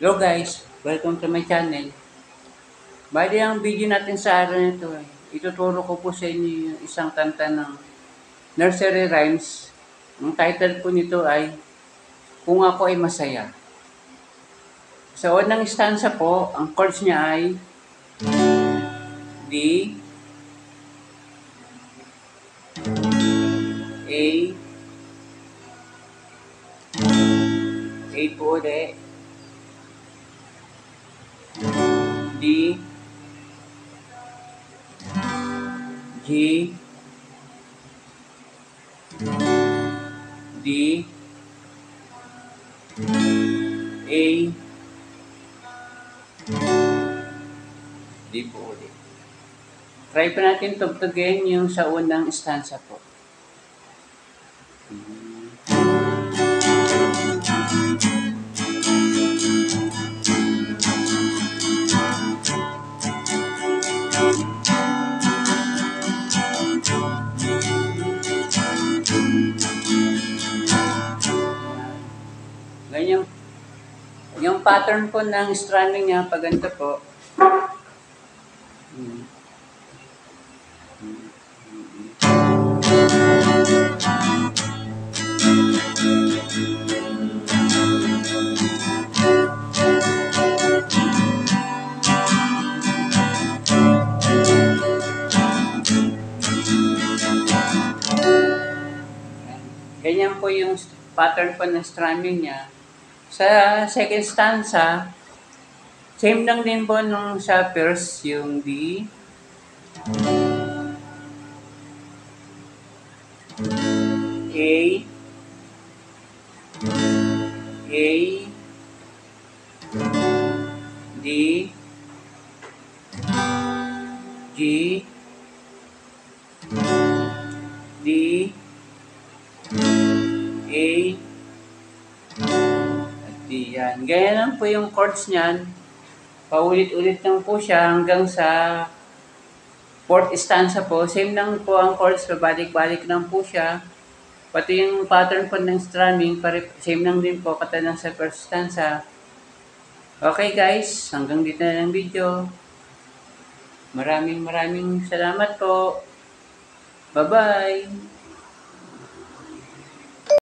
Hello guys, welcome to my channel. Bali ang video natin sa araw nito ay ituturo ko po sa inyo yung isang kanta ng nursery rhymes. Ang title po nito ay Kung Ako Ay Masaya. Sa unang stanza po, ang chords niya ay D, A, A po ulit, D, G, D, A, D po ulit. Try pa natin tugtugin yung sa unang stanza po. Ganyan, yung pattern po ng strumming niya, pag ganito po. Ganyan po yung pattern po ng strumming niya. Sa second stanza, same lang din po nung sa first, yung D, A, A, D, G, D, A, at D yan. Ganyan lang po yung chords niyan. Paulit-ulit lang po siya hanggang sa fourth stanza po. Same lang po ang chords, pabalik-balik lang po siya. Pati yung pattern po ng strumming, same lang din po katalang sa first stanza. Okay guys, hanggang dito na lang video. Maraming salamat po. Bye-bye!